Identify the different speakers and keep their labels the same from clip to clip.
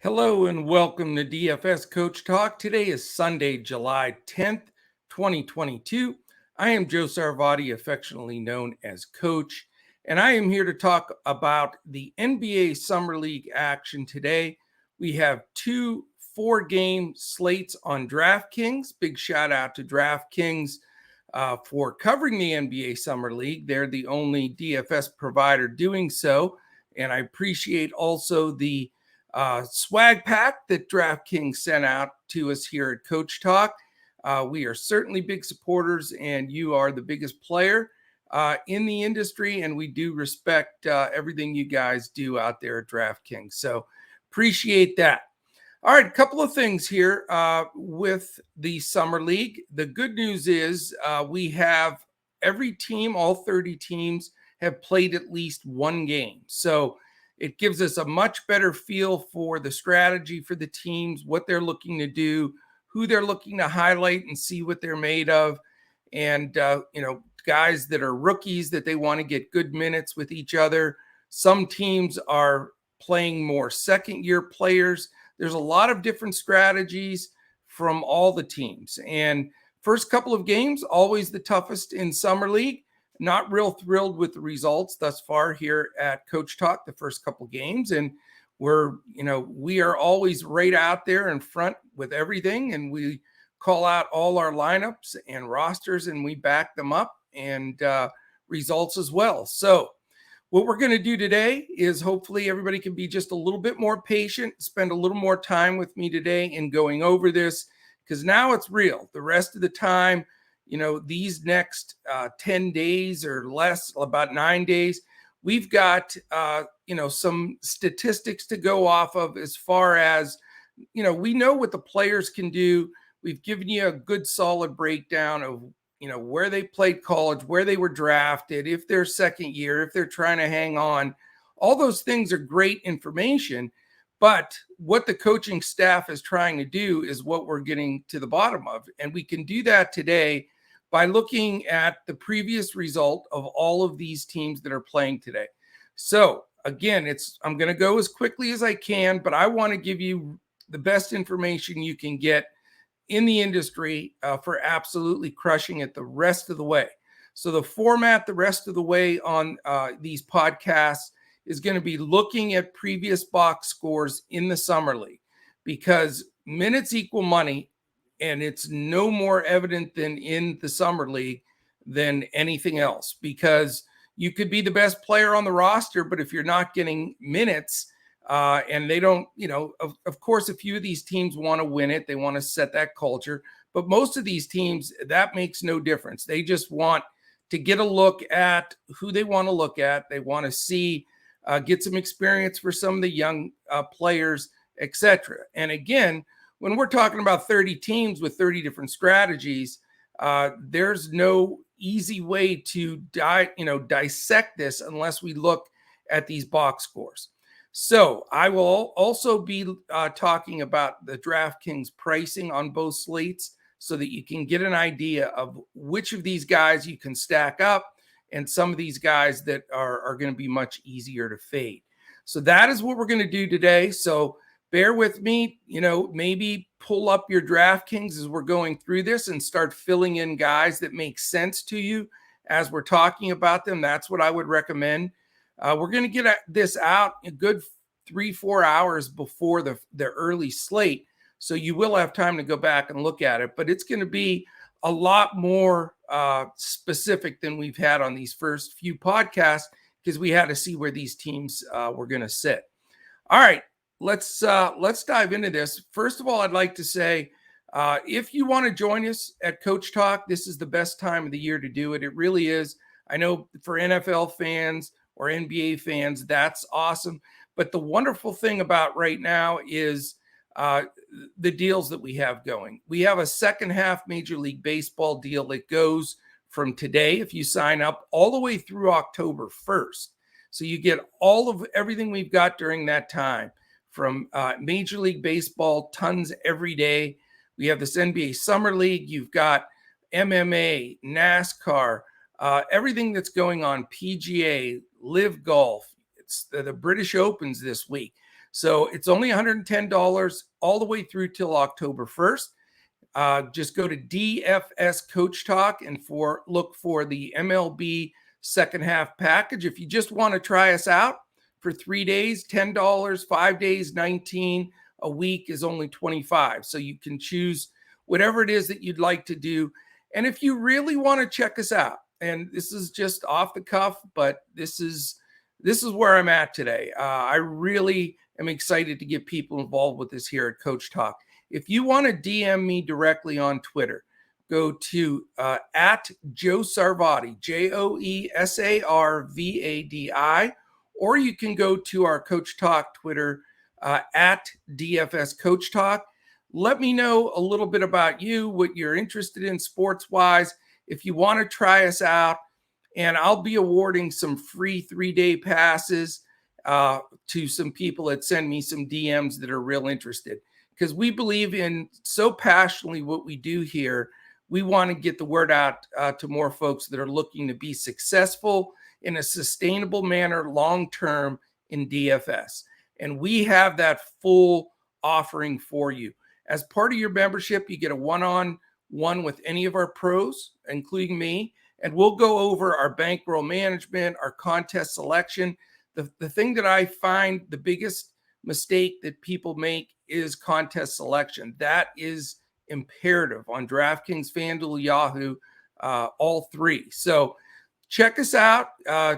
Speaker 1: Hello and welcome to DFS Coach Talk. Today is Sunday, July 10th, 2022. I am Joe Sarvati, affectionately known as Coach, and I am here to talk about the NBA Summer League action today. We have two 4-game slates on DraftKings. Big shout out to DraftKings for covering the NBA Summer League. They're the only DFS provider doing so, and I appreciate also the swag pack that DraftKings sent out to us here at Coach Talk. We are certainly big supporters, and you are the biggest player in the industry, and we do respect everything you guys do out there at DraftKings. So appreciate that. All right, a couple of things here with the Summer League. The good news is we have every team, all 30 teams, have played at least one game. So it gives us a much better feel for the strategy for the teams, what they're looking to do, who they're looking to highlight and see what they're made of. And, guys that are rookies that they want to get good minutes with each other. Some teams are playing more second-year players. There's a lot of different strategies from all the teams. And first couple of games, always the toughest in Summer League. Not real thrilled with the results thus far here at Coach Talk, the first couple games. And we are always right out there in front with everything. And we call out all our lineups and rosters and we back them up and results as well. So what we're going to do today is hopefully everybody can be just a little bit more patient, spend a little more time with me today in going over this, because now it's real. The rest of the time, these next 10 days or less, about 9 days, we've got, some statistics to go off of as far as, we know what the players can do. We've given you a good solid breakdown of, where they played college, where they were drafted, if they're second year, if they're trying to hang on. All those things are great information. But what the coaching staff is trying to do is what we're getting to the bottom of. And we can do that today by looking at the previous result of all of these teams that are playing today. So again, I'm going to go as quickly as I can, but I want to give you the best information you can get in the industry for absolutely crushing it the rest of the way. So the format the rest of the way on these podcasts is going to be looking at previous box scores in the Summer League, because minutes equal money. And it's no more evident than in the Summer League than anything else, because you could be the best player on the roster, but if you're not getting minutes and they don't, of course, a few of these teams want to win it. They want to set that culture. But most of these teams, that makes no difference. They just want to get a look at who they want to look at. They want to see, get some experience for some of the young players, etc. And again, when we're talking about 30 teams with 30 different strategies, there's no easy way to dissect this unless we look at these box scores. So I will also be talking about the DraftKings pricing on both slates so that you can get an idea of which of these guys you can stack up and some of these guys that are going to be much easier to fade. So that is what we're going to do today. So bear with me, maybe pull up your DraftKings as we're going through this and start filling in guys that make sense to you as we're talking about them. That's what I would recommend. We're going to get this out a good 3-4 hours before the early slate. So you will have time to go back and look at it, but it's going to be a lot more specific than we've had on these first few podcasts, because we had to see where these teams were going to sit. All right. Let's dive into this. First of all, I'd like to say, if you want to join us at Coach Talk, this is the best time of the year to do it. It really is. I know for NFL fans or NBA fans, that's awesome. But the wonderful thing about right now is the deals that we have going. We have a second half Major League Baseball deal that goes from today, if you sign up, all the way through October 1st. So you get all of everything we've got during that time. From Major League Baseball, tons every day. We have this NBA Summer League. You've got MMA, NASCAR, everything that's going on, PGA, Live Golf. It's the British Opens this week. So it's only $110 all the way through till October 1st. Just go to DFS Coach Talk and look for the MLB second half package. If you just want to try us out for 3 days, $10, 5 days, 19, a week is only 25. So you can choose whatever it is that you'd like to do. And if you really want to check us out, and this is just off the cuff, but this is where I'm at today. I really am excited to get people involved with this here at Coach Talk. If you want to DM me directly on Twitter, go to at Joe Sarvadi, JoeSarvadi, or you can go to our Coach Talk Twitter at DFS Coach Talk. Let me know a little bit about you, what you're interested in sports-wise. If you want to try us out, and I'll be awarding some free 3-day passes to some people that send me some DMs that are real interested. Because we believe in so passionately what we do here. We want to get the word out to more folks that are looking to be successful in a sustainable manner long-term in DFS. And we have that full offering for you. As part of your membership, you get a one-on-one with any of our pros, including me, and we'll go over our bankroll management, our contest selection. The thing that I find the biggest mistake that people make is contest selection. That is imperative on DraftKings, FanDuel, Yahoo, all three. So check us out.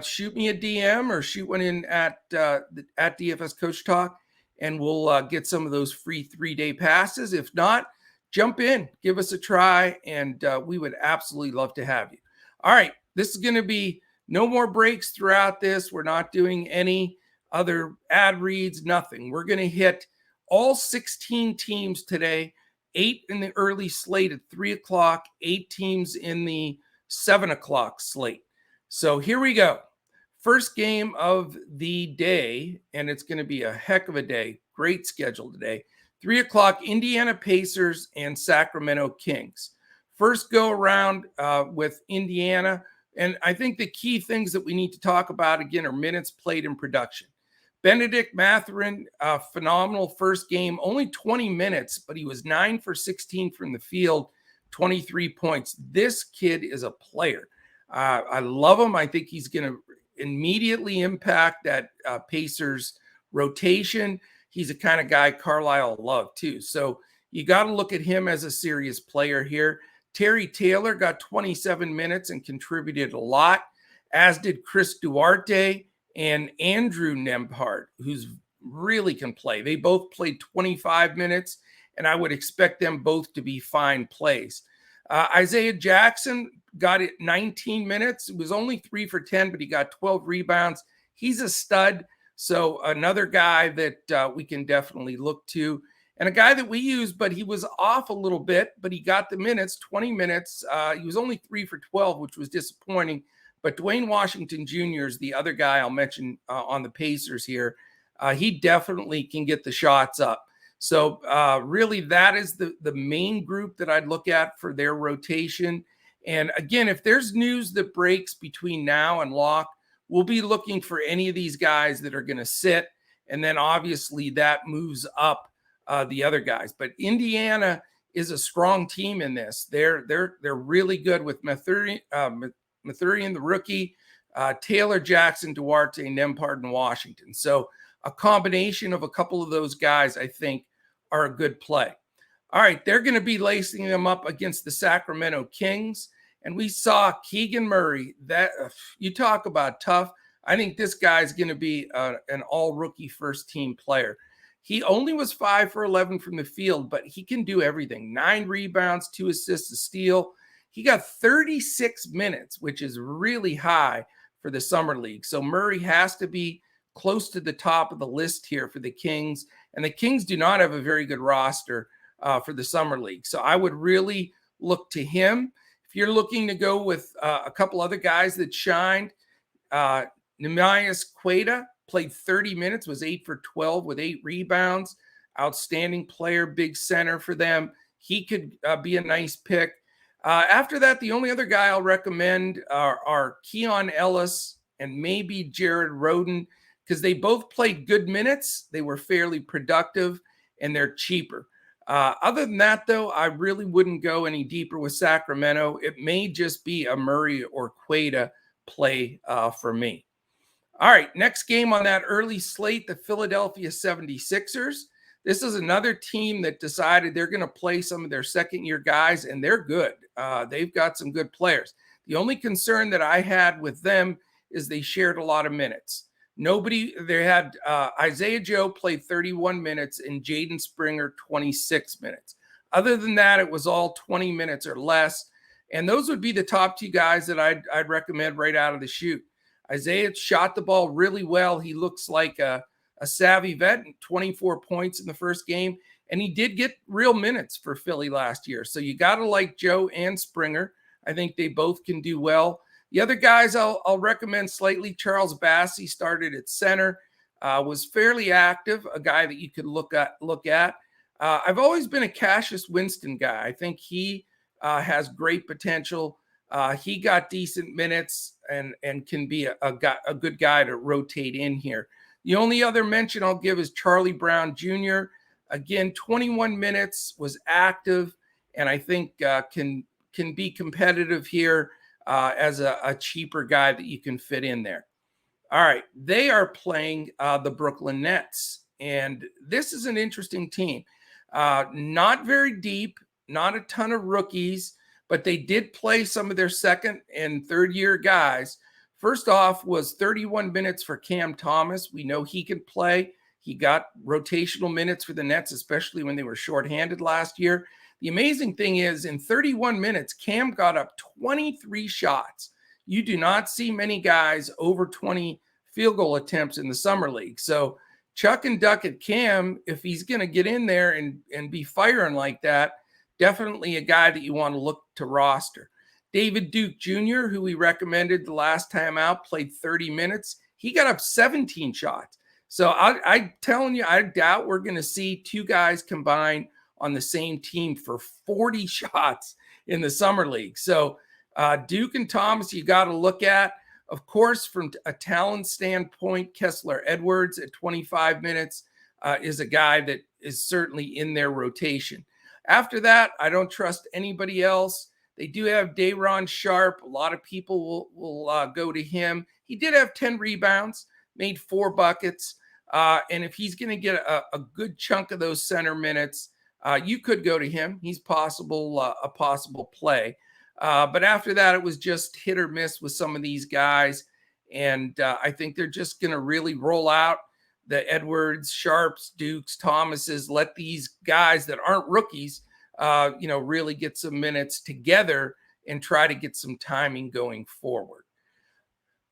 Speaker 1: Shoot me a DM or shoot one in at DFS Coach Talk, and we'll get some of those free 3-day passes. If not, jump in, give us a try, and we would absolutely love to have you. All right, this is going to be no more breaks throughout this. We're not doing any other ad reads, nothing. We're going to hit all 16 teams today, 8 in the early slate at 3 o'clock, 8 teams in the 7 o'clock slate. So here we go. First game of the day, and it's going to be a heck of a day. Great schedule today. 3 o'clock, Indiana Pacers and Sacramento Kings. First go around with Indiana. And I think the key things that we need to talk about, again, are minutes played and production. Benedict Mathurin, phenomenal first game, only 20 minutes, but he was 9 for 16 from the field, 23 points. This kid is a player. I love him. I think he's going to immediately impact that Pacers rotation. He's the kind of guy Carlisle will love too. So you got to look at him as a serious player here. Terry Taylor got 27 minutes and contributed a lot, as did Chris Duarte and Andrew Nembhard, who's really can play. They both played 25 minutes, and I would expect them both to be fine plays. Isaiah Jackson got it 19 minutes. It was only 3 for 10, but he got 12 rebounds. He's a stud. So another guy that we can definitely look to. And a guy that we use, but he was off a little bit, but he got the minutes, 20 minutes. He was only 3 for 12, which was disappointing. But Dwayne Washington Jr. is the other guy I'll mention on the Pacers here. He definitely can get the shots up. So really that is the main group that I'd look at for their rotation. And again, if there's news that breaks between now and lock, we'll be looking for any of these guys that are going to sit. And then obviously that moves up the other guys. But Indiana is a strong team in this. They're really good with Mathurin, the rookie, Taylor, Jackson, Duarte, Nembhard, and Washington. So a combination of a couple of those guys, I think, are a good play. All right, they're going to be lacing them up against the Sacramento Kings. And we saw Keegan Murray. That you talk about tough. I think this guy's going to be an all-rookie first-team player. He only was 5 for 11 from the field, but he can do everything. 9 rebounds, 2 assists, a steal. He got 36 minutes, which is really high for the summer league. So Murray has to be close to the top of the list here for the Kings. And the Kings do not have a very good roster for the summer league. So I would really look to him. If you're looking to go with a couple other guys that shined, Nehemias Queta played 30 minutes, was 8 for 12 with 8 rebounds. Outstanding player, big center for them. He could be a nice pick. After that, the only other guy I'll recommend are Keon Ellis and maybe Jared Rhoden. because they both played good minutes. They were fairly productive, and they're cheaper. Other than that, though, I really wouldn't go any deeper with Sacramento. It may just be a Murray or Queta play for me. All right, next game on that early slate, the Philadelphia 76ers. This is another team that decided they're going to play some of their second-year guys, and they're good. They've got some good players. The only concern that I had with them is they shared a lot of minutes. They had Isaiah Joe played 31 minutes and Jaden Springer 26 minutes. Other than that, it was all 20 minutes or less. And those would be the top two guys that I'd recommend right out of the chute. Isaiah shot the ball really well. He looks like a savvy vet, 24 points in the first game. And he did get real minutes for Philly last year. So you got to like Joe and Springer. I think they both can do well. The other guys I'll recommend slightly. Charles Bassey started at center, was fairly active, a guy that you could look at. I've always been a Cassius Winston guy. I think he has great potential. He got decent minutes and can be a good guy to rotate in here. The only other mention I'll give is Charlie Brown Jr. Again, 21 minutes, was active, and I think can be competitive here as a cheaper guy that you can fit in there. All right, they are playing the Brooklyn Nets, and this is an interesting team. Not very deep, not a ton of rookies, but they did play some of their second and third year guys. First off was 31 minutes for Cam Thomas. We know he can play. He got rotational minutes for the Nets, especially when they were shorthanded last year. The amazing thing is in 31 minutes, Cam got up 23 shots. You do not see many guys over 20 field goal attempts in the summer league. So Chuck and duck at Cam, if he's going to get in there and be firing like that, definitely a guy that you want to look to roster. David Duke Jr., who we recommended the last time out, played 30 minutes. He got up 17 shots. So I'm telling you, I doubt we're going to see two guys combined on the same team for 40 shots in the summer league. So Duke and Thomas, you got to look at. Of course, from a talent standpoint, Kessler Edwards at 25 minutes is a guy that is certainly in their rotation. After that, I don't trust anybody else. They do have Day'Ron Sharp. A lot of people will go to him. He did have 10 rebounds, made 4 buckets. And if he's going to get a good chunk of those center minutes, you could go to him. He's a possible play. But after that, it was just hit or miss with some of these guys. And I think they're just going to really roll out the Edwards, Sharps, Dukes, Thomases, let these guys that aren't rookies, really get some minutes together and try to get some timing going forward.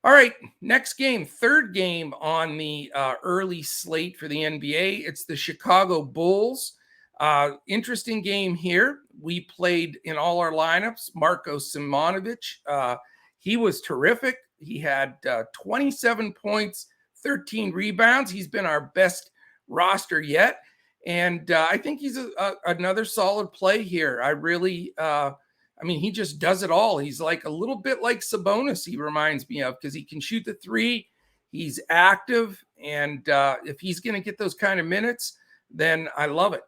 Speaker 1: All right, next game, third game on the early slate for the NBA. It's the Chicago Bulls. Interesting game here. We played in all our lineups Marko Simonovic. He was terrific. He had 27 points, 13 rebounds. He's been our best roster yet. And I think he's another solid play here. He just does it all. He's like a little bit like Sabonis, he reminds me of, because he can shoot the three. He's active. And if he's going to get those kind of minutes, then I love it.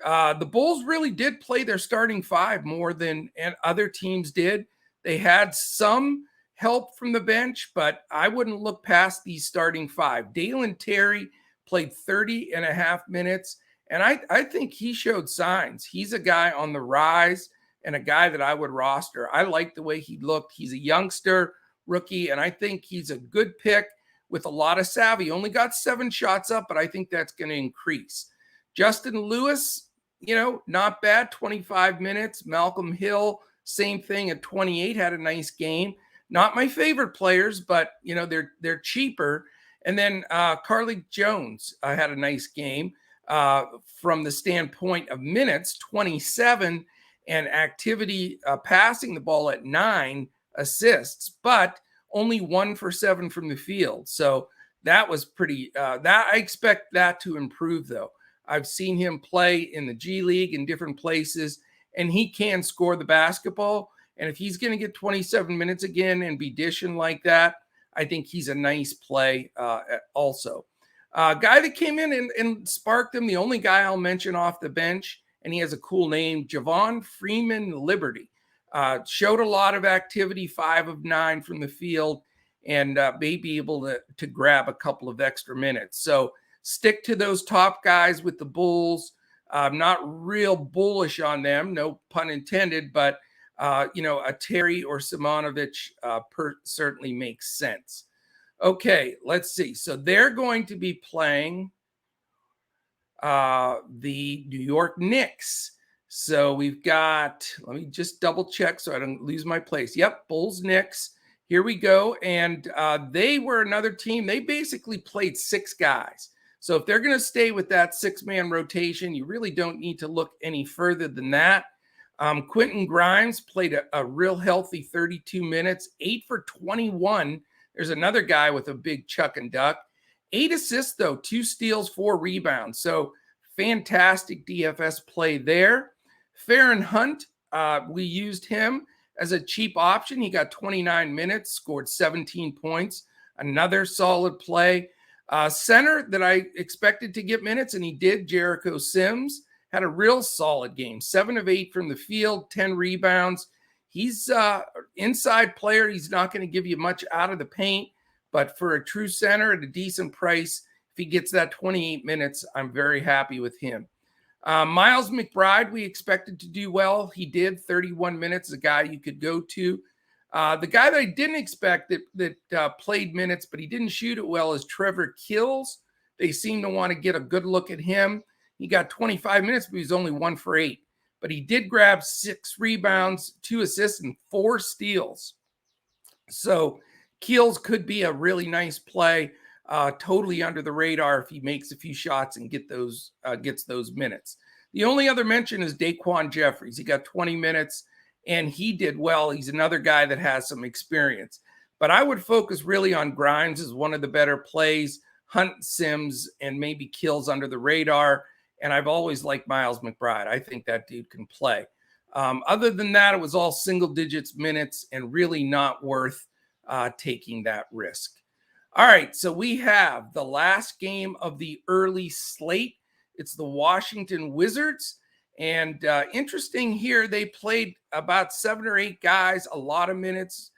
Speaker 1: The Bulls really did play their starting five more than other teams did. They had some help from the bench, but I wouldn't look past these starting five. Dalen Terry played 30 and a half minutes, and I think he showed signs. He's a guy on the rise and a guy that I would roster. I like the way he looked. He's a youngster rookie, and I think he's a good pick with a lot of savvy. Only got 7 shots up, but I think that's going to increase. Justin Lewis, not bad, 25 minutes. Malcolm Hill, same thing at 28, had a nice game. Not my favorite players, but, they're cheaper. And then Carlik Jones had a nice game from the standpoint of minutes, 27, and activity passing the ball at 9 assists, but only 1 for 7 from the field. So that was pretty, I expect that to improve, though. I've seen him play in the G League in different places, and he can score the basketball. And if he's going to get 27 minutes again and be dishing like that, I think he's a nice play also. Guy that came in and sparked him, the only guy I'll mention off the bench, and he has a cool name, Javon Freeman Liberty. Showed a lot of activity, 5 of 9 from the field, and may be able to grab a couple of extra minutes. So stick to those top guys with the Bulls. I'm not real bullish on them, no pun intended, but a Terry or Simonovic certainly makes sense. Okay, let's see. So they're going to be playing the New York Knicks. So we've got, let me just double check so I don't lose my place. Yep, Bulls, Knicks. Here we go. And they were another team. They basically played 6 guys. So if they're going to stay with that 6-man rotation, you really don't need to look any further than that. Quentin Grimes played a real healthy 32 minutes, 8 for 21. There's another guy with a big chuck and duck. 8 assists, though, 2 steals, 4 rebounds. So fantastic DFS play there. Farron Hunt, we used him as a cheap option. He got 29 minutes, scored 17 points. Another solid play. Center that I expected to get minutes, and he did, Jericho Sims, had a real solid game. 7 of 8 from the field, 10 rebounds. He's inside player. He's not going to give you much out of the paint, but for a true center at a decent price, if he gets that 28 minutes, I'm very happy with him. Miles McBride, we expected to do well. He did, 31 minutes, a guy you could go to. The guy that I didn't expect that played minutes, but he didn't shoot it well, is Trevor Kills. They seem to want to get a good look at him. He got 25 minutes, but he was only 1 for 8. But he did grab 6 rebounds, 2 assists, and 4 steals. So Keels could be a really nice play, totally under the radar if he makes a few shots and gets those minutes. The only other mention is Daquan Jeffries. He got 20 minutes, and he did well. He's another guy that has some experience. But I would focus really on Grimes as one of the better plays, Hunt, Sims, and maybe Kills under the radar. And I've always liked Miles McBride. I think that dude can play. Other than that, it was all single digits minutes and really not worth taking that risk. All right, so we have the last game of the early slate. It's the Washington Wizards. And interesting here, they played about 7 or 8 guys, a lot of minutes,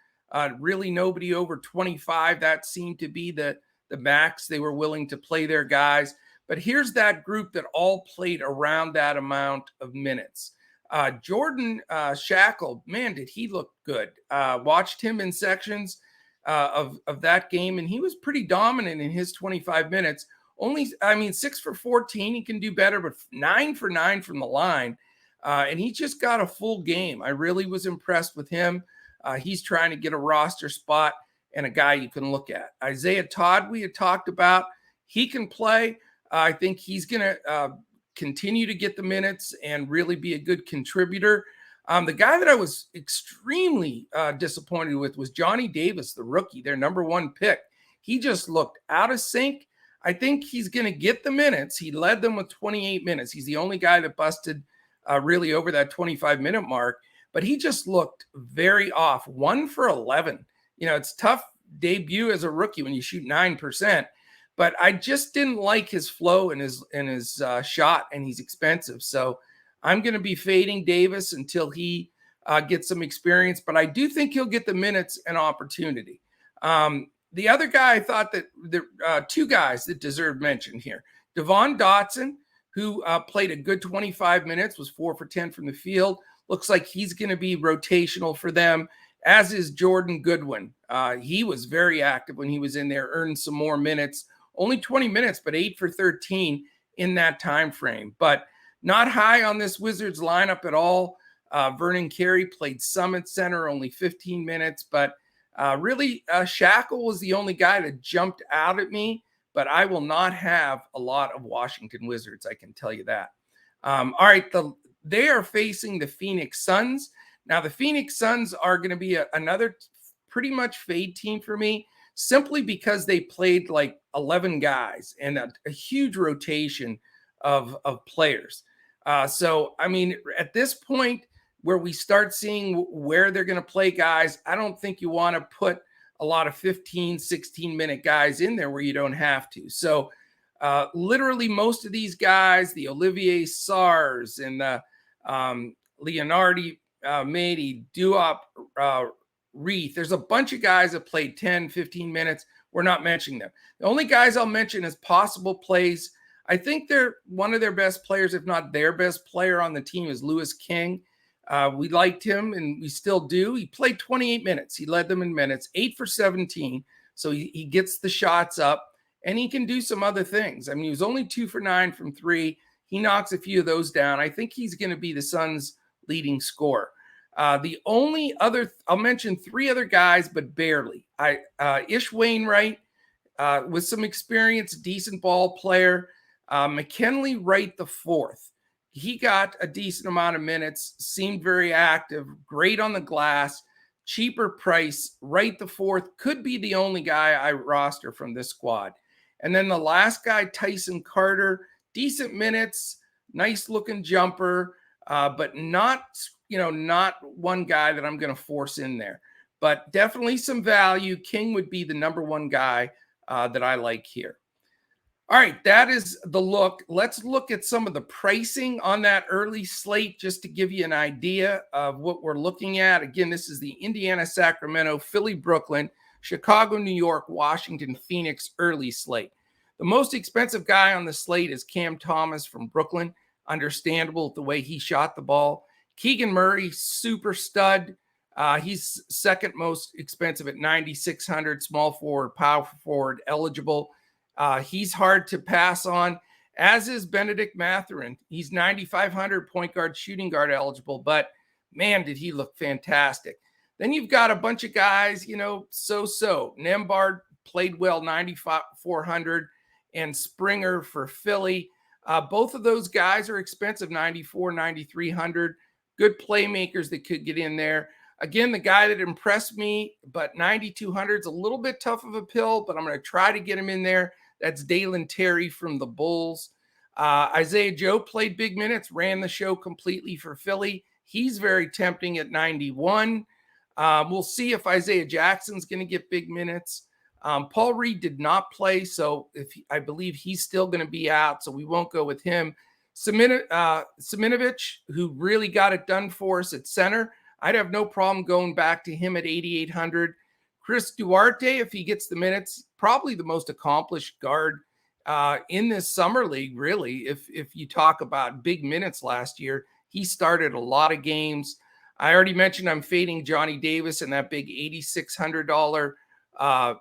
Speaker 1: really nobody over 25. That seemed to be the max they were willing to play their guys. But here's that group that all played around that amount of minutes. Jordan Shackle, man, did he look good. Watched him in sections of that game, and he was pretty dominant in his 25 minutes. 6 for 14, he can do better, but 9 for 9 from the line. And he just got a full game. I really was impressed with him. He's trying to get a roster spot and a guy you can look at. Isaiah Todd, we had talked about. He can play. I think he's going to continue to get the minutes and really be a good contributor. The guy that I was extremely disappointed with was Johnny Davis, the rookie, their number 1 pick. He just looked out of sync. I think he's going to get the minutes. He led them with 28 minutes. He's the only guy that busted really over that 25-minute mark, but he just looked very off. 1 for 11. It's tough debut as a rookie when you shoot 9%. But I just didn't like his flow and his shot, and he's expensive. So I'm going to be fading Davis until he gets some experience. But I do think he'll get the minutes and opportunity. The other guy, I thought that the 2 guys that deserve mention here. Devon Dotson, who played a good 25 minutes, was 4 for 10 from the field. Looks like he's going to be rotational for them, as is Jordan Goodwin. He was very active when he was in there, earned some more minutes. Only 20 minutes, but 8 for 13 in that time frame. But not high on this Wizards lineup at all. Vernon Carey played Summit Center, only 15 minutes. But really, Shackle was the only guy that jumped out at me. But I will not have a lot of Washington Wizards, I can tell you that. All right, they are facing the Phoenix Suns. Now, the Phoenix Suns are going to be another pretty much fade team for me, simply because they played like 11 guys and a huge rotation of players. So, I mean, at this point where we start seeing where they're going to play guys, I don't think you want to put a lot of 15, 16-minute guys in there where you don't have to. So literally most of these guys, the Olivier Sars and the Leonardi Mady, Duop, Reith, there's a bunch of guys that played 10, 15 minutes. We're not mentioning them. The only guys I'll mention as possible plays, I think they're one of their best players, if not their best player on the team, is Lewis King. We liked him, and we still do. He played 28 minutes. He led them in minutes, 8 for 17. So he gets the shots up, and he can do some other things. I mean, he was only 2 for 9 from 3. He knocks a few of those down. I think he's going to be the Suns' leading scorer. The only other, I'll mention 3 other guys, but barely. Ish Wainwright, with some experience, decent ball player. McKinley Wright the fourth. He got a decent amount of minutes, seemed very active, great on the glass, cheaper price. Wright the fourth could be the only guy I roster from this squad. And then the last guy, Tyson Carter, decent minutes, nice looking jumper, but not one guy that I'm going to force in there, but definitely some value. King would be the number one guy that I like here. All right, that is the look. Let's look at some of the pricing on that early slate just to give you an idea of what we're looking at. Again, this is the Indiana, Sacramento, Philly, Brooklyn, Chicago, New York, Washington, Phoenix early slate. The most expensive guy on the slate is Cam Thomas from Brooklyn. Understandable the way he shot the ball. Keegan Murray, super stud. He's second most expensive at $9,600, small forward, power forward, eligible. He's hard to pass on, as is Benedict Mathurin. He's $9,500, point guard, shooting guard eligible, but man, did he look fantastic. Then you've got a bunch of guys, so-so. Nembhard played well, $9,400, and Springer for Philly. Both of those guys are expensive, $9,400, $9,300. Good playmakers that could get in there. Again, the guy that impressed me, but $9,200 is a little bit tough of a pill, but I'm going to try to get him in there. That's Dalen Terry from the Bulls. Isaiah Joe played big minutes, ran the show completely for Philly. He's very tempting at 91. We'll see if Isaiah Jackson's going to get big minutes. Paul Reed did not play, so I believe he's still going to be out, so we won't go with him. Siminovich, who really got it done for us at center, I'd have no problem going back to him at 8,800. Chris Duarte, if he gets the minutes, probably the most accomplished guard in this summer league, really. If you talk about big minutes last year, he started a lot of games. I already mentioned I'm fading Johnny Davis in that big $8,600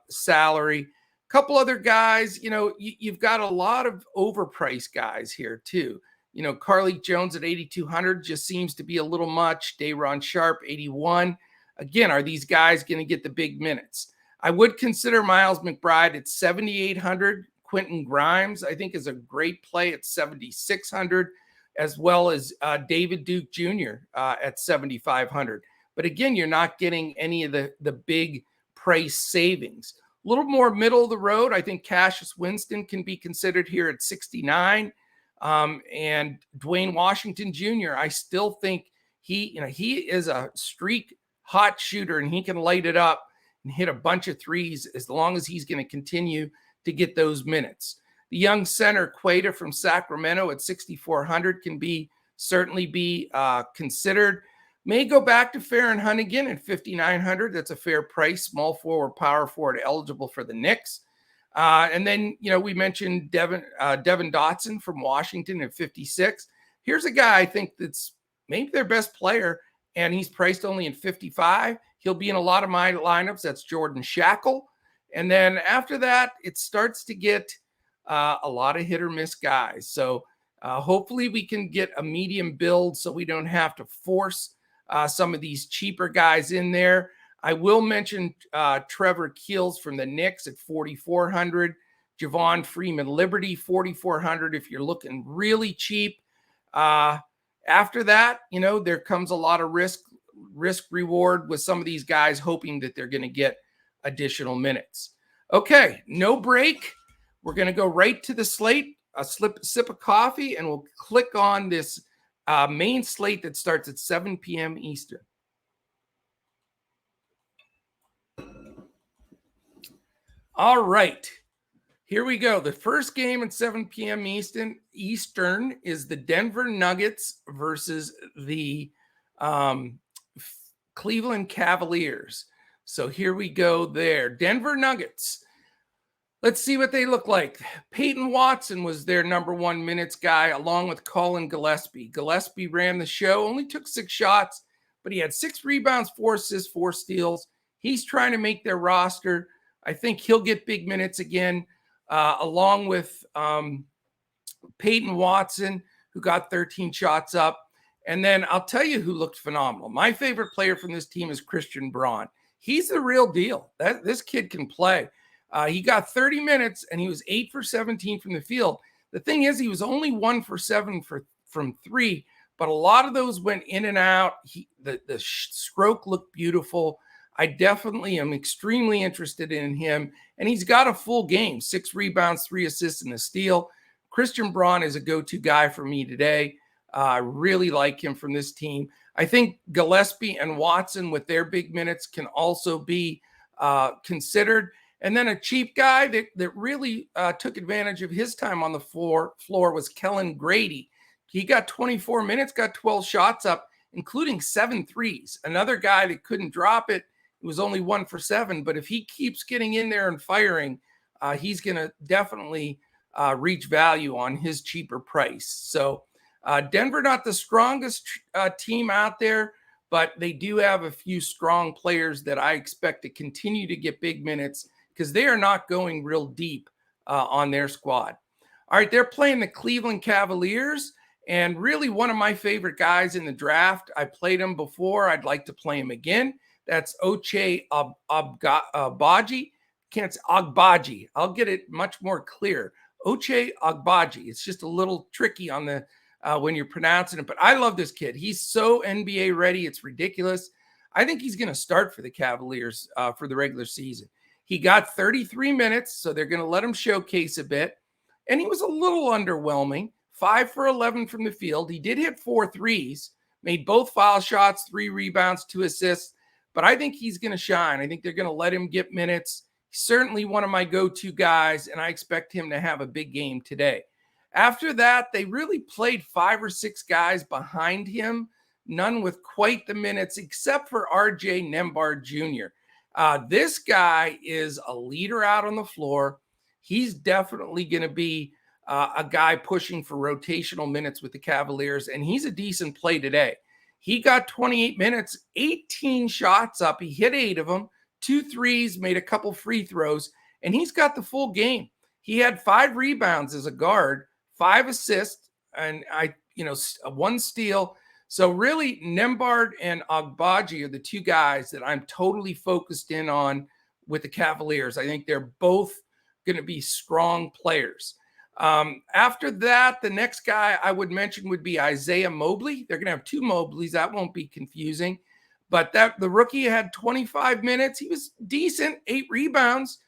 Speaker 1: salary. A couple other guys, you've got a lot of overpriced guys here too. Carlik Jones at 8,200 just seems to be a little much. Day'Ron Sharpe, 81. Again, are these guys going to get the big minutes? I would consider Miles McBride at 7,800. Quentin Grimes, I think, is a great play at 7,600, as well as David Duke Jr. At 7,500. But again, you're not getting any of the big price savings. A little more middle of the road. I think Cassius Winston can be considered here at 69. And Dwayne Washington Jr., I still think he is a streak hot shooter, and he can light it up and hit a bunch of threes as long as he's going to continue to get those minutes. The young center Queta from Sacramento at 6,400 can certainly be considered. May go back to Farron Hunt again at 5,900. That's a fair price. Small forward, power forward, eligible for the Knicks. And then, we mentioned Devin Dotson from Washington at 56. Here's a guy I think that's maybe their best player, and he's priced only at 55. He'll be in a lot of my lineups. That's Jordan Shackle. And then after that, it starts to get a lot of hit or miss guys. So hopefully we can get a medium build so we don't have to force some of these cheaper guys in there. I will mention Trevor Keels from the Knicks at 4,400. Javon Freeman Liberty, 4,400 if you're looking really cheap. After that, there comes a lot of risk reward with some of these guys hoping that they're going to get additional minutes. Okay, no break. We're going to go right to the slate, a sip of coffee, and we'll click on this main slate that starts at 7 p.m. Eastern. All right. Here we go. The first game at 7 p.m. Eastern is the Denver Nuggets versus the Cleveland Cavaliers. So here we go there. Denver Nuggets. Let's see what they look like. Peyton Watson was their number 1 minutes guy, along with Colin Gillespie. Gillespie ran the show, only took 6 shots, but he had 6 rebounds, 4 assists, 4 steals. He's trying to make their roster. I think he'll get big minutes again, along with Peyton Watson, who got 13 shots up. And then I'll tell you who looked phenomenal. My favorite player from this team is Christian Braun. He's the real deal. This kid can play. He got 30 minutes, and he was 8 for 17 from the field. The thing is, he was only 1 for 7 from 3, but a lot of those went in and out. The stroke looked beautiful. I definitely am extremely interested in him, and he's got a full game, 6 rebounds, 3 assists, and a steal. Christian Braun is a go-to guy for me today. I really like him from this team. I think Gillespie and Watson with their big minutes can also be considered. And then a cheap guy that really took advantage of his time on the floor was Kellen Grady. He got 24 minutes, got 12 shots up, including 7 threes. Another guy that couldn't drop it. It was only 1 for 7. But if he keeps getting in there and firing, he's going to definitely reach value on his cheaper price. So Denver, not the strongest team out there, but they do have a few strong players that I expect to continue to get big minutes, because they are not going real deep on their squad. All right, they're playing the Cleveland Cavaliers, and really one of my favorite guys in the draft. I played him before. I'd like to play him again. That's Ochai Agbaji. Can't say Agbaji. I'll get it much more clear. Ochai Agbaji. It's just a little tricky on the when you're pronouncing it, but I love this kid. He's so NBA ready. It's ridiculous. I think he's going to start for the Cavaliers for the regular season. He got 33 minutes, so they're going to let him showcase a bit. And he was a little underwhelming. 5 for 11 from the field. He did hit 4 threes, made both foul shots, 3 rebounds, 2 assists. But I think he's going to shine. I think they're going to let him get minutes. He's certainly one of my go-to guys, and I expect him to have a big game today. After that, they really played 5 or 6 guys behind him, none with quite the minutes, except for R.J. Nembhard Jr. This guy is a leader out on the floor. He's definitely going to be a guy pushing for rotational minutes with the Cavaliers, and he's a decent play today. He got 28 minutes, 18 shots up. He hit 8 of them, 2 threes, made a couple free throws, and he's got the full game. He had 5 rebounds as a guard, 5 assists, and 1 steal. So really, Nembhard and Agbaji are the 2 guys that I'm totally focused in on with the Cavaliers. I think they're both going to be strong players. After that, the next guy I would mention would be Isaiah Mobley. They're going to have 2 Mobleys. That won't be confusing. But the rookie had 25 minutes. He was decent, 8 rebounds,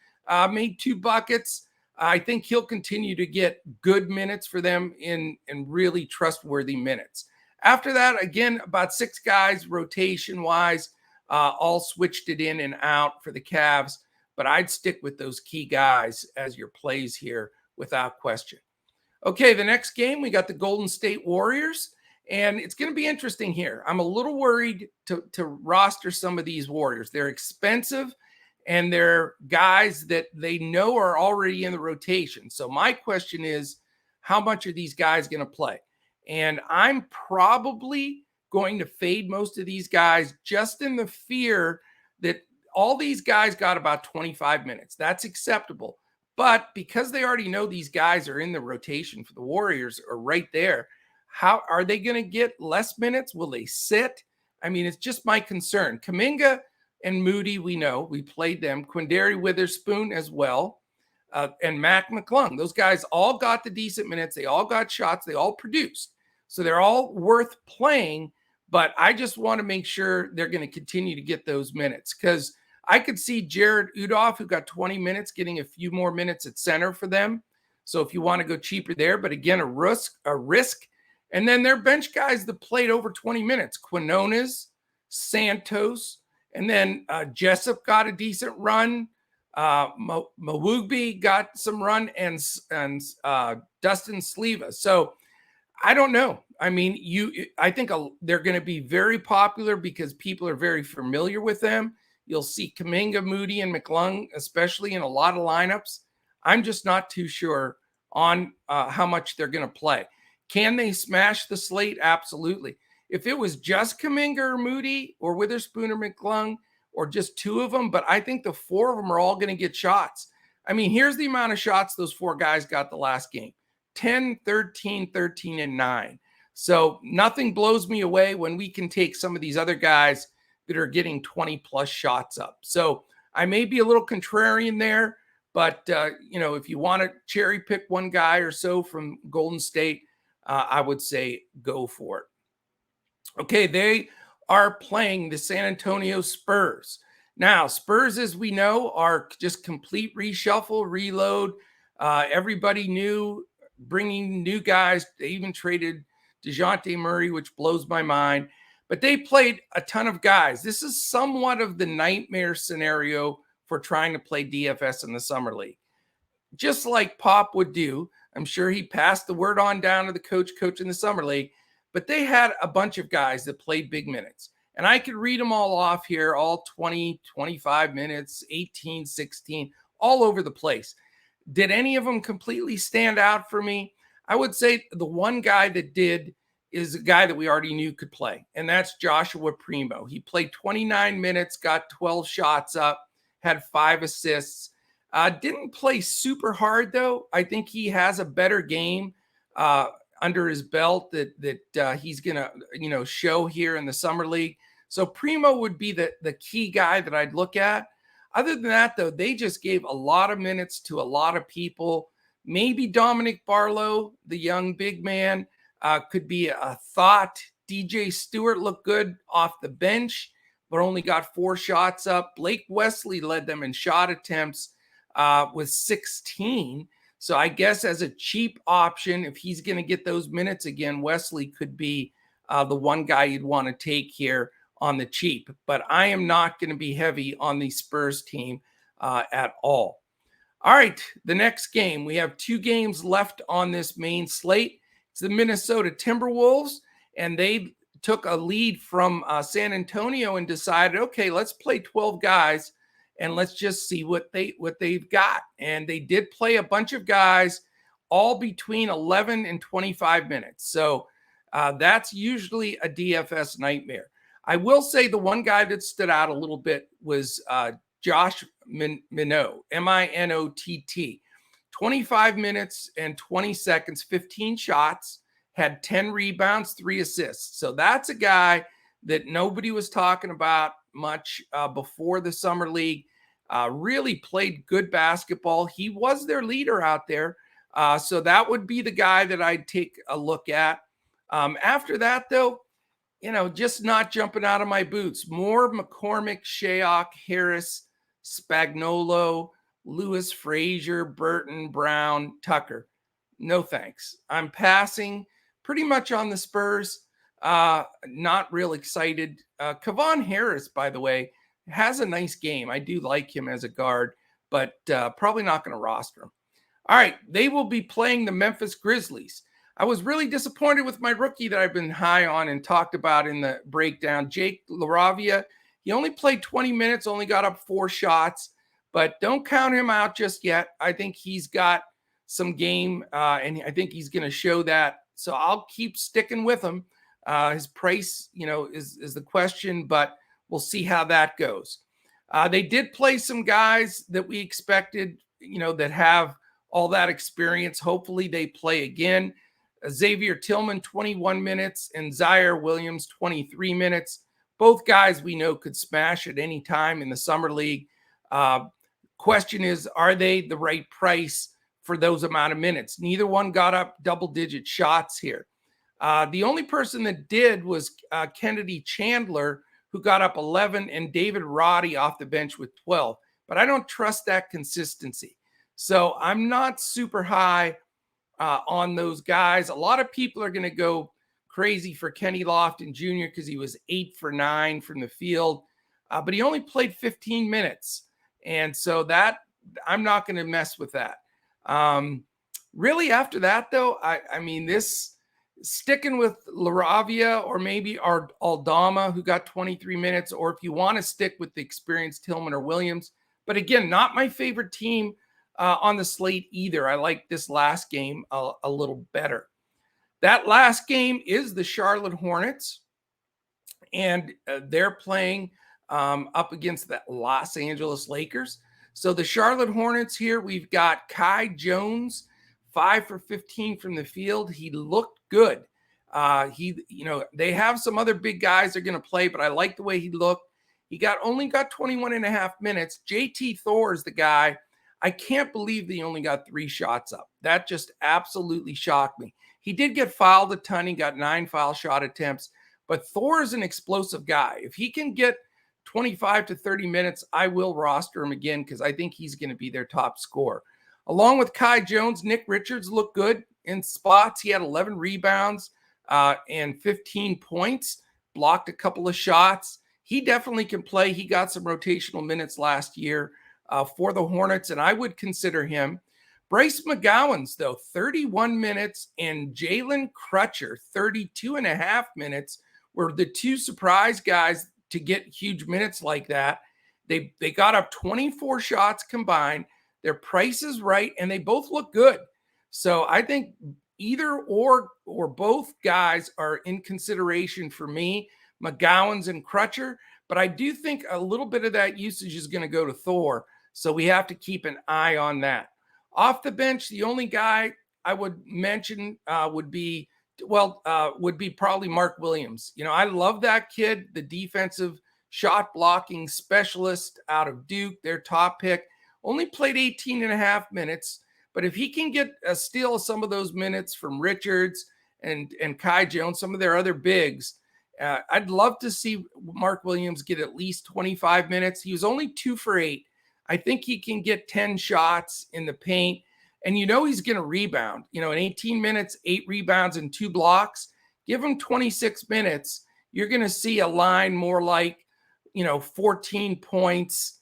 Speaker 1: made 2 buckets. I think he'll continue to get good minutes for them in really trustworthy minutes. After that, again, about 6 guys rotation-wise, all switched it in and out for the Cavs. But I'd stick with those key guys as your plays here without question. Okay, the next game, we got the Golden State Warriors. And it's going to be interesting here. I'm a little worried to roster some of these Warriors. They're expensive, and they're guys that they know are already in the rotation. So my question is, how much are these guys going to play? And I'm probably going to fade most of these guys just in the fear that all these guys got about 25 minutes. That's acceptable. But because they already know these guys are in the rotation for the Warriors or right there, how are they going to get less minutes? Will they sit? I mean, it's just my concern. Kuminga and Moody, we know. We played them. Quindary Witherspoon as well. And Mac McClung. Those guys all got the decent minutes. They all got shots. They all produced. So they're all worth playing. But I just want to make sure they're going to continue to get those minutes, because I could see Jared Udoff, who got 20 minutes, getting a few more minutes at center for them. So if you want to go cheaper there, but again, a risk. And then their bench guys that played over 20 minutes, Quinones, Santos, and then Jessup got a decent run. Mawugbi got some run, and Dustin Sleva. So I don't know. I mean, I think they're going to be very popular because people are very familiar with them. You'll see Kuminga, Moody, and McClung, especially in a lot of lineups. I'm just not too sure on how much they're going to play. Can they smash the slate? Absolutely. If it was just Kuminga or Moody or Witherspoon or McClung or just two of them, but I think the four of them are all going to get shots. I mean, here's the amount of shots those four guys got the last game. 10, 13, 13, and 9. So nothing blows me away when we can take some of these other guys that are getting 20 plus shots up. So I may be a little contrarian there, but if you want to cherry pick one guy or so from Golden State, I would say go for it. Okay, they are playing the San Antonio Spurs. Now, Spurs, as we know, are just complete reshuffle, reload. Everybody new, bringing new guys. They even traded DeJounte Murray, which blows my mind. But they played a ton of guys. This is somewhat of the nightmare scenario for trying to play DFS in the Summer League. Just like Pop would do, I'm sure he passed the word on down to the coach in the Summer League. But they had a bunch of guys that played big minutes. And I could read them all off here, all 20, 25 minutes, 18, 16, all over the place. Did any of them completely stand out for me? I would say the one guy that did is a guy that we already knew could play, and that's Joshua Primo. He played 29 minutes, got 12 shots up, had 5 assists. Didn't play super hard, though. I think he has a better game under his belt that he's going to, show here in the Summer League. So Primo would be the key guy that I'd look at. Other than that, though, they just gave a lot of minutes to a lot of people. Maybe Dominic Barlow, the young big man, could be a thought. DJ Stewart looked good off the bench, but only got 4 shots up. Blake Wesley led them in shot attempts with 16. So I guess as a cheap option, if he's going to get those minutes again, Wesley could be the one guy you'd want to take here on the cheap. But I am not going to be heavy on the Spurs team at all. All right, the next game. We have 2 games left on this main slate. It's the Minnesota Timberwolves, and they took a lead from San Antonio and decided, okay, let's play 12 guys and let's just see what they've got. And they did play a bunch of guys, all between 11 and 25 minutes. So that's usually a DFS nightmare. I will say the one guy that stood out a little bit was Josh Minott, Minott. 25 minutes and 20 seconds, 15 shots, had 10 rebounds, 3 assists. So that's a guy that nobody was talking about much before the Summer League. Really played good basketball. He was their leader out there. So that would be the guy that I'd take a look at. After that, though, just not jumping out of my boots. More McCormick, Shayok, Harris, Spagnuolo, Lewis, Frazier, Burton, Brown, Tucker. No thanks. I'm passing pretty much on the Spurs. Not real excited. Kevon Harris, by the way, has a nice game. I do like him as a guard, but probably not going to roster him. All right, they will be playing the Memphis Grizzlies. I was really disappointed with my rookie that I've been high on and talked about in the breakdown, Jake LaRavia. He only played 20 minutes, only got up 4 shots, but don't count him out just yet. I think he's got some game, and I think he's going to show that. So I'll keep sticking with him. His price, is the question, but we'll see how that goes. They did play some guys that we expected, that have all that experience. Hopefully they play again. Xavier Tillman, 21 minutes, and Zaire Williams, 23 minutes. Both guys we know could smash at any time in the Summer League. Question is, are they the right price for those amount of minutes? Neither one got up double-digit shots here. The only person that did was Kennedy Chandler, who got up 11, and David Roddy off the bench with 12. But I don't trust that consistency. So I'm not super high on those guys. A lot of people are going to go crazy for Kenny Lofton Jr. because he was 8 for 9 from the field, but he only played 15 minutes. And so that I'm not going to mess with that. Really, after that, though, I mean, this sticking with Laravia or maybe Aldama, who got 23 minutes, or if you want to stick with the experienced Tillman or Williams. But again, not my favorite team on the slate either. I like this last game a little better. That last game is the Charlotte Hornets, and they're playing up against the Los Angeles Lakers. So the Charlotte Hornets here, we've got Kai Jones, 5 for 15 from the field. He looked good. They have some other big guys they're going to play, but I like the way he looked. He only got 21 and a half minutes. JT Thor is the guy. I can't believe that he only got 3 shots up. That just absolutely shocked me. He did get fouled a ton. He got 9 foul shot attempts, but Thor is an explosive guy. If he can get 25 to 30 minutes, I will roster him again because I think he's going to be their top scorer. Along with Kai Jones, Nick Richards looked good in spots. He had 11 rebounds and 15 points, blocked a couple of shots. He definitely can play. He got some rotational minutes last year for the Hornets, and I would consider him. Bryce McGowan's, though, 31 minutes, and Jalen Crutcher, 32 and a half minutes, were the 2 surprise guys to get huge minutes like that. They got up 24 shots combined. Their price is right, and they both look good. So I think either or both guys are in consideration for me, McGowan's and Crutcher. But I do think a little bit of that usage is going to go to Thor. So we have to keep an eye on that. Off the bench, the only guy I would mention would be probably Mark Williams. I love that kid, the defensive shot blocking specialist out of Duke, their top pick. Only played 18 and a half minutes, but if he can get a steal of some of those minutes from Richards and Kai Jones, some of their other bigs, I'd love to see Mark Williams get at least 25 minutes. He was only 2 for 8. I think he can get 10 shots in the paint, and he's going to rebound. In 18 minutes, 8 rebounds and 2 blocks. Give him 26 minutes. You're going to see a line more like, 14 points,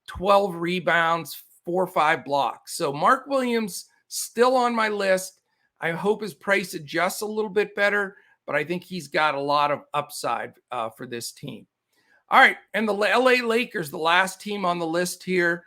Speaker 1: 12 rebounds, 4 or 5 blocks. So Mark Williams still on my list. I hope his price adjusts a little bit better, but I think he's got a lot of upside for this team. All right, and the LA Lakers, the last team on the list here,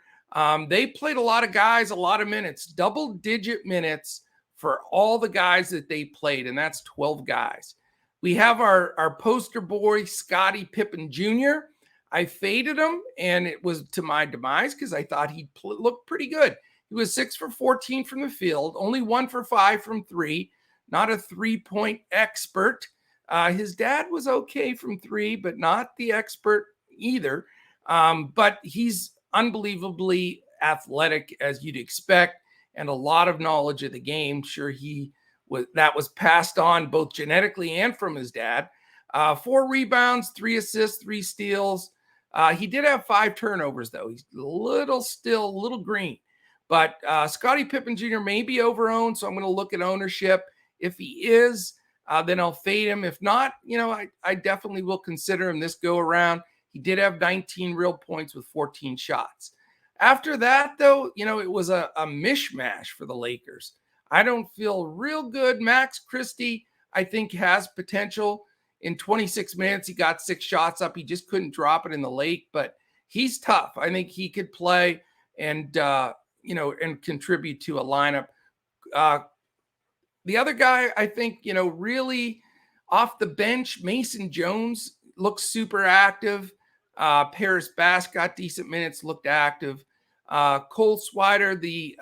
Speaker 1: they played a lot of guys, a lot of minutes, double-digit minutes for all the guys that they played, and that's 12 guys. We have our poster boy, Scottie Pippen Jr. I faded him, and it was to my demise because I thought he looked pretty good. He was 6 for 14 from the field, only 1 for 5 from 3, not a three-point expert. His dad was okay from 3, but not the expert either. But he's unbelievably athletic, as you'd expect, and a lot of knowledge of the game. Sure, that was passed on both genetically and from his dad. 4 rebounds, 3 assists, 3 steals. He did have 5 turnovers, though. He's still a little green. But Scottie Pippen Jr. may be overowned, so I'm going to look at ownership. If he is, then I'll fade him. If not, I definitely will consider him this go around. He did have 19 real points with 14 shots. After that, though, it was a mishmash for the Lakers. I don't feel real good. Max Christie, I think, has potential. In 26 minutes, he got 6 shots up. He just couldn't drop it in the lake, but he's tough. I think he could play and contribute to a lineup. The other guy, I think, really off the bench, Mason Jones looks super active. Paris Bass got decent minutes, looked active. Cole Swider, the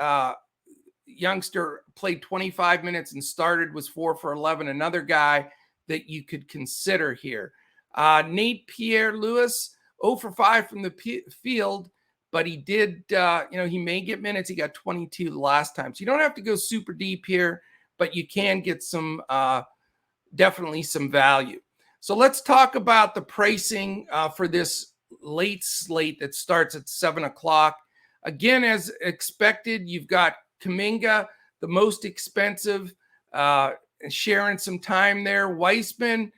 Speaker 1: youngster, played 25 minutes and started, was 4 for 11. Another guy that you could consider here. Nate Pierre-Louis, 0 for 5 from the field, but he did, he may get minutes. He got 22 the last time. So you don't have to go super deep here, but you can get definitely some value. So let's talk about the pricing for this late slate that starts at 7 o'clock. Again, as expected, you've got Kuminga, the most expensive, sharing some time there. Weissman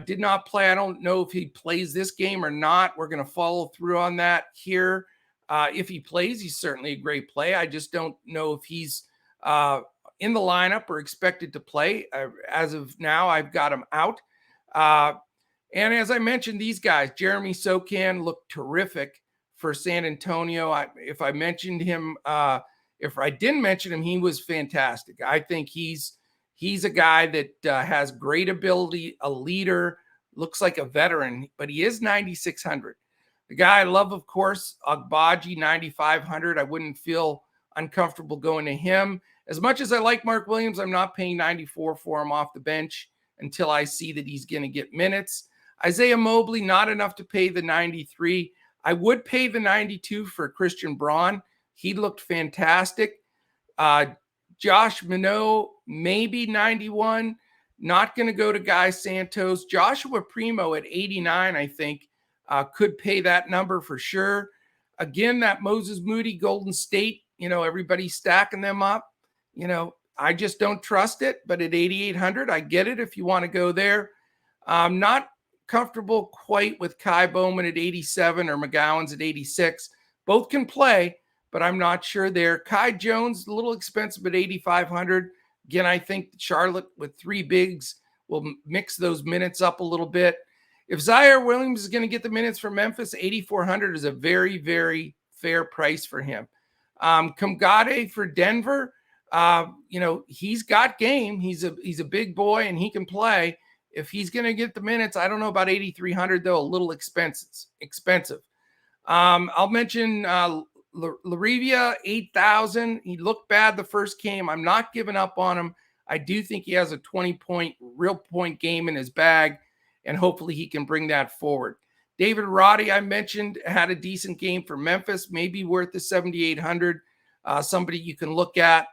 Speaker 1: did not play. I don't know if he plays this game or not. We're going to follow through on that here. If he plays, he's certainly a great play. I just don't know if he's in the lineup or expected to play. As of now, I've got him out. And as I mentioned, these guys, Jeremy Sokan looked terrific for San Antonio. If I mentioned him, if I didn't mention him, he was fantastic. I think he's a guy that has great ability, a leader, looks like a veteran, but he is 9,600. The guy I love, of course, Agbaji, 9,500. I wouldn't feel uncomfortable going to him. As much as I like Mark Williams, I'm not paying 94 for him off the bench until I see that he's going to get minutes. Isaiah Mobley, not enough to pay the 93. I would pay the 92 for Christian Braun. He looked fantastic. Josh Minot, maybe 91. Not going to go to Guy Santos. Joshua Primo at 89, I think, could pay that number for sure. Again, that Moses Moody, Golden State, everybody's stacking them up. I just don't trust it. But at 8,800, I get it if you want to go there. I'm not comfortable quite with Kai Bowman at 87 or McGowan's at 86. Both can play, but I'm not sure there. Kai Jones, a little expensive at 8,500. Again, I think Charlotte with three bigs will mix those minutes up a little bit. If Zaire Williams is going to get the minutes for Memphis, 8,400 is a very, very fair price for him. Kumgade for Denver, he's got game. He's a big boy and he can play. If he's going to get the minutes, I don't know about 8,300 though, a little expensive. I'll mention Larivia, 8,000. He looked bad the first game. I'm not giving up on him. I do think he has a 20-point, real point game in his bag, and hopefully he can bring that forward. David Roddy, I mentioned, had a decent game for Memphis, maybe worth the 7,800. Somebody you can look at.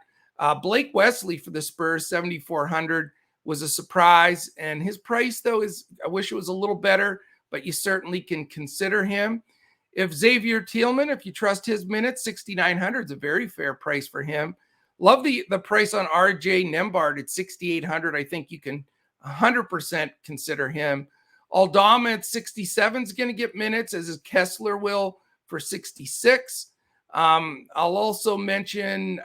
Speaker 1: Blake Wesley for the Spurs, 7,400, was a surprise. And his price, though, I wish it was a little better, but you certainly can consider him. If Xavier Tillman, if you trust his minutes, 6,900 is a very fair price for him. Love the price on RJ Nembhard at 6,800. I think you can 100% consider him. Aldama at 67 is going to get minutes, as is Kessler will for 66. I'll also mention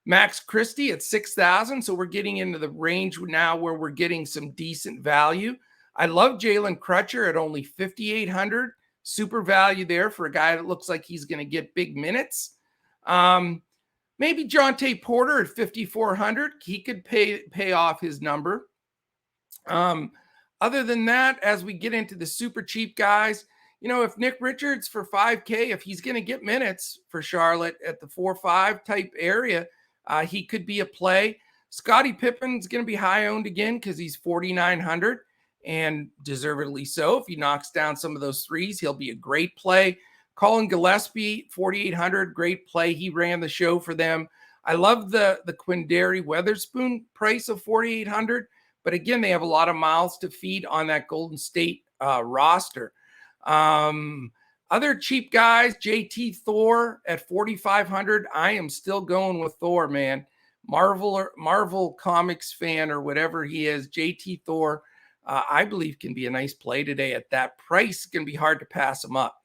Speaker 1: Max Christie at 6,000. So we're getting into the range now where we're getting some decent value. I love Jalen Crutcher at only 5,800. Super value there for a guy that looks like he's going to get big minutes. Maybe Jonte Porter at 5,400. He could pay off his number. Other than that, as we get into the super cheap guys, if Nick Richards for 5K, if he's going to get minutes for Charlotte at the 4-5 type area, he could be a play. Scottie Pippen's going to be high owned again because he's 4,900. And deservedly so. If he knocks down some of those threes, he'll be a great play. Colin Gillespie, 4,800, great play. He ran the show for them. I love the Quindary Weatherspoon price of 4,800, but again, they have a lot of mouths to feed on that Golden State roster. Other cheap guys, JT Thor at 4,500. I am still going with Thor, man. Marvel Comics fan or whatever he is, JT Thor. I believe can be a nice play today at that price. It's going to be hard to pass him up.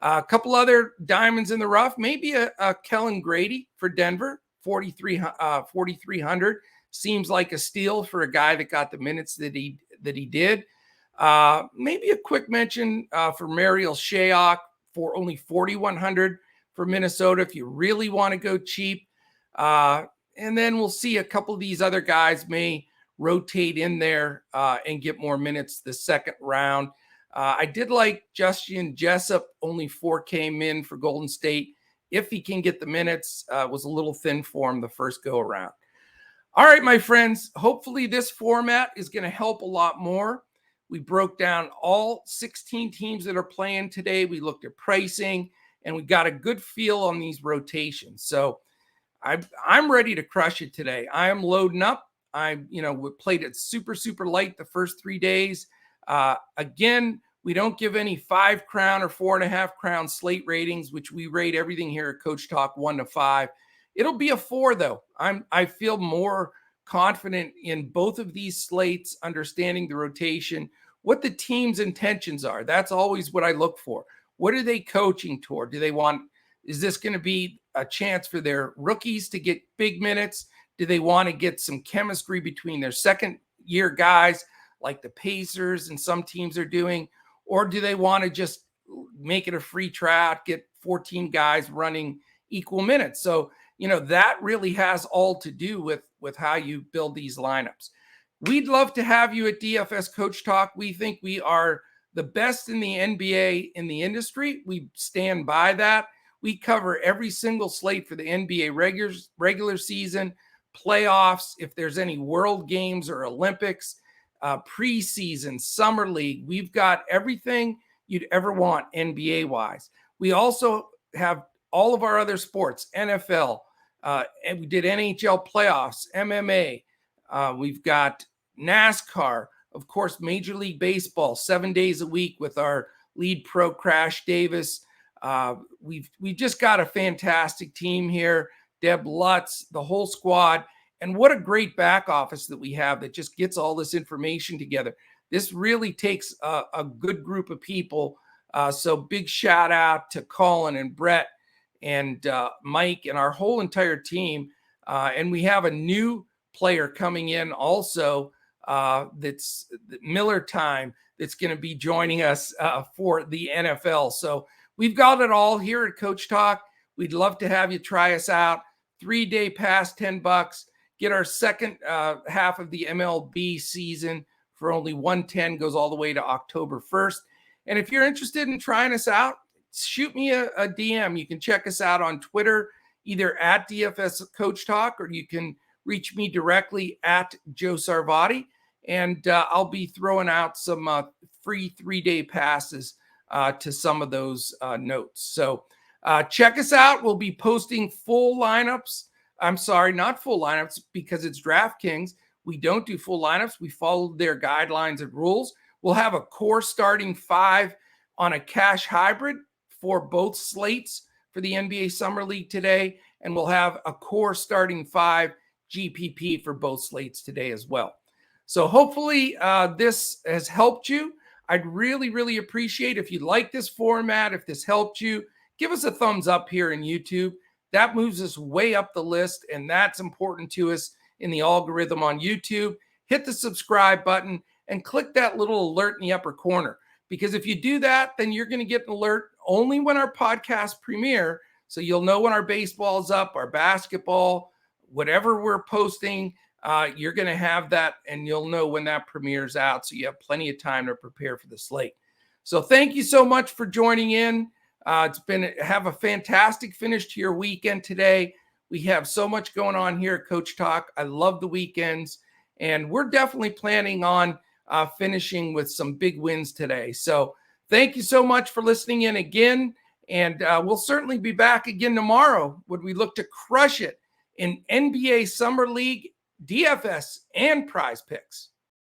Speaker 1: A couple other diamonds in the rough, maybe a Kellen Grady for Denver, 4,300. Seems like a steal for a guy that got the minutes that he did. Maybe a quick mention for Mariel Shayok for only 4,100 for Minnesota if you really want to go cheap. And then we'll see a couple of these other guys may rotate in there and get more minutes the second round. I did like Justin Jessup, only 4K min for Golden State. If he can get the minutes, was a little thin for him the first go around. All right, my friends, hopefully this format is going to help a lot more. We broke down all 16 teams that are playing today. We looked at pricing and we got a good feel on these rotations. So I'm ready to crush it today. I am loading up. We played it super, super light the first 3 days. Again, we don't give any 5 crown or 4.5 crown slate ratings, which we rate everything here at Coach Talk 1 to 5. It'll be a 4 though. I feel more confident in both of these slates, understanding the rotation, what the team's intentions are. That's always what I look for. What are they coaching toward? Is this going to be a chance for their rookies to get big minutes? Do they want to get some chemistry between their second year guys like the Pacers and some teams are doing? Or do they want to just make it a free tryout, get 14 guys running equal minutes? So, that really has all to do with how you build these lineups. We'd love to have you at DFS Coach Talk. We think we are the best in the NBA in the industry. We stand by that. We cover every single slate for the NBA regular season, playoffs, if there's any world games or Olympics, preseason, summer league. We've got everything you'd ever want NBA-wise. We also have all of our other sports, NFL, and we did NHL playoffs, MMA. We've got NASCAR, of course, Major League Baseball, 7 days a week with our lead pro, Crash Davis. We've just got a fantastic team here. Deb Lutz, the whole squad. And what a great back office that we have that just gets all this information together. This really takes a good group of people. So big shout out to Colin and Brett and Mike and our whole entire team. And we have a new player coming in also that's Miller Time that's going to be joining us for the NFL. So we've got it all here at Coach Talk. We'd love to have you try us out. 3-day pass, $10. Get our second half of the MLB season for only $110. Goes all the way to October 1st. And if you're interested in trying us out, shoot me a DM. You can check us out on Twitter, either at DFS Coach Talk, or you can reach me directly at Joe Sarvati. And I'll be throwing out some free 3-day passes to some of those notes. So check us out. We'll be posting full lineups. I'm sorry, not full lineups because it's DraftKings. We don't do full lineups. We follow their guidelines and rules. We'll have a core starting 5 on a cash hybrid for both slates for the NBA Summer League today. And we'll have a core starting 5 GPP for both slates today as well. So hopefully this has helped you. I'd really, really appreciate if you like this format, if this helped you, give us a thumbs up here in YouTube. That moves us way up the list, and that's important to us in the algorithm on YouTube. Hit the subscribe button and click that little alert in the upper corner, because if you do that, then you're going to get an alert only when our podcast premiere. So you'll know when our baseball's up, our basketball, whatever we're posting, you're going to have that, and you'll know when that premieres out. So you have plenty of time to prepare for the slate. So thank you so much for joining in. Have a fantastic finish to your weekend today. We have so much going on here at Coach Talk. I love the weekends, and we're definitely planning on finishing with some big wins today. So thank you so much for listening in again. And we'll certainly be back again tomorrow when we look to crush it in NBA Summer League, DFS, and Prize Picks.